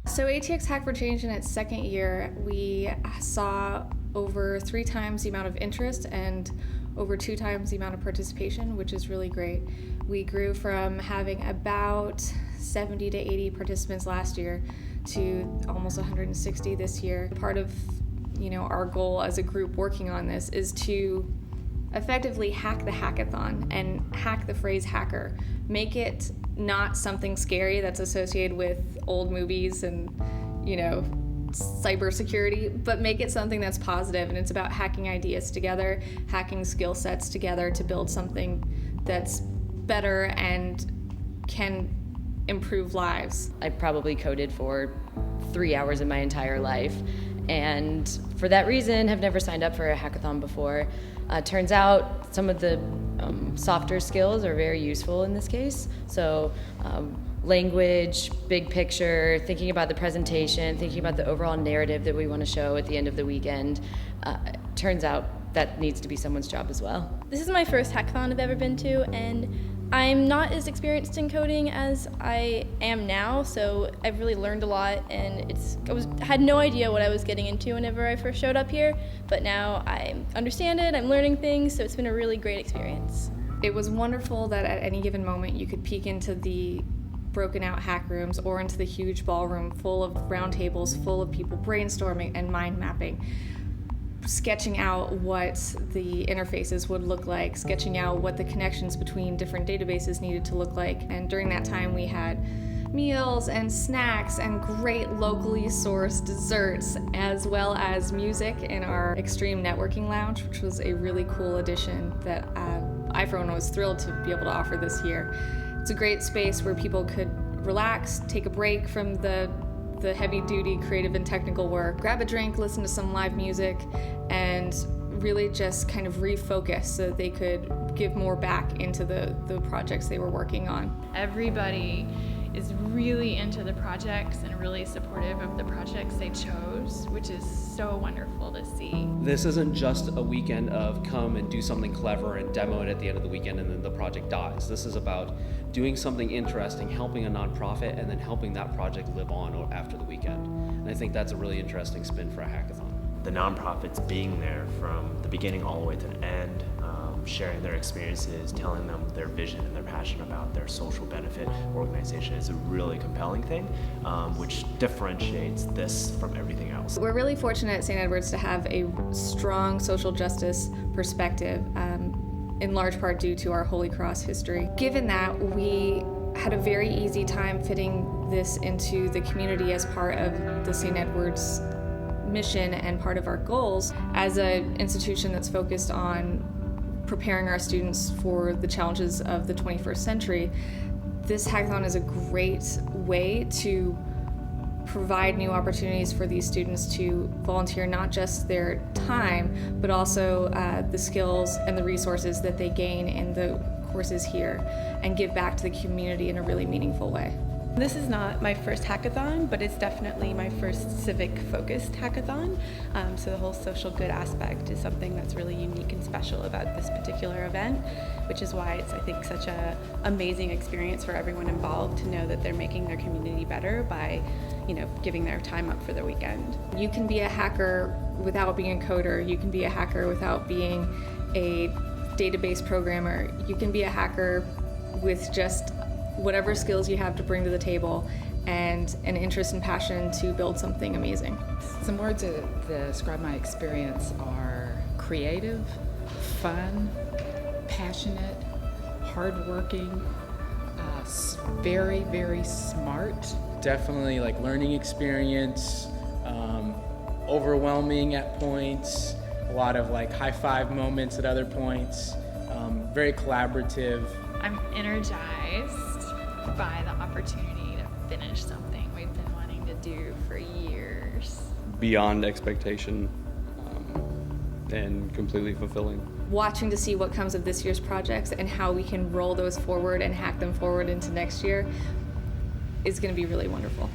So ATX Hack for Change in its second year, we saw over 3 times the amount of interest and over 2 times the amount of participation, which is really great. We grew from having about 70 to 80 participants last year to almost 160 this year. Part of our goal as a group working on this is to effectively hack the hackathon and hack the phrase hacker. Make it not something scary that's associated with old movies and, cybersecurity, but make it something that's positive, and it's about hacking ideas together, hacking skill sets together to build something that's better and can improve lives. I probably coded for 3 hours of my entire life, and for that reason have never signed up for a hackathon before. Turns out some of the softer skills are very useful in this case. So language, big picture, thinking about the presentation, thinking about the overall narrative that we want to show at the end of the weekend. Turns out that needs to be someone's job as well. This is my first hackathon I've ever been to, and I'm not as experienced in coding as I am now, so I've really learned a lot, and I had no idea what I was getting into whenever I first showed up here, but now I understand it, I'm learning things, so it's been a really great experience. It was wonderful that at any given moment you could peek into the broken out hack rooms or into the huge ballroom full of round tables, full of people brainstorming and mind mapping, sketching out what the interfaces would look like, sketching out what the connections between different databases needed to look like. And during that time we had meals and snacks and great locally sourced desserts, as well as music in our extreme networking lounge, which was a really cool addition that I for one was thrilled to be able to offer this year. It's a great space where people could relax, take a break from the heavy-duty creative and technical work, grab a drink, listen to some live music, and really just kind of refocus so that they could give more back into the projects they were working on. Everybody is really into the projects and really supportive of the projects they chose, which is so wonderful to see. This isn't just a weekend of come and do something clever and demo it at the end of the weekend and then the project dies. This is about doing something interesting, helping a nonprofit, and then helping that project live on after the weekend. And I think that's a really interesting spin for a hackathon. The nonprofits being there from the beginning all the way to the end, sharing their experiences, telling them their vision and their passion about their social benefit organization is a really compelling thing, which differentiates this from everything else. We're really fortunate at St. Edward's to have a strong social justice perspective, in large part due to our Holy Cross history. Given that, we had a very easy time fitting this into the community as part of the St. Edward's mission and part of our goals as an institution that's focused on preparing our students for the challenges of the 21st century. This hackathon is a great way to provide new opportunities for these students to volunteer not just their time, but also the skills and the resources that they gain in the courses here, and give back to the community in a really meaningful way. This is not my first hackathon, but it's definitely my first civic-focused hackathon. So the whole social good aspect is something that's really unique and special about this particular event, which is why it's, I think, such an amazing experience for everyone involved to know that they're making their community better by, giving their time up for the weekend. You can be a hacker without being a coder. You can be a hacker without being a database programmer. You can be a hacker with just whatever skills you have to bring to the table and an interest and passion to build something amazing. Some words to describe my experience are creative, fun, passionate, hardworking, very, very smart. Definitely learning experience, overwhelming at points, a lot of high five moments at other points, very collaborative. I'm energized by the opportunity to finish something we've been wanting to do for years. Beyond expectation and completely fulfilling. Watching to see what comes of this year's projects and how we can roll those forward and hack them forward into next year is going to be really wonderful.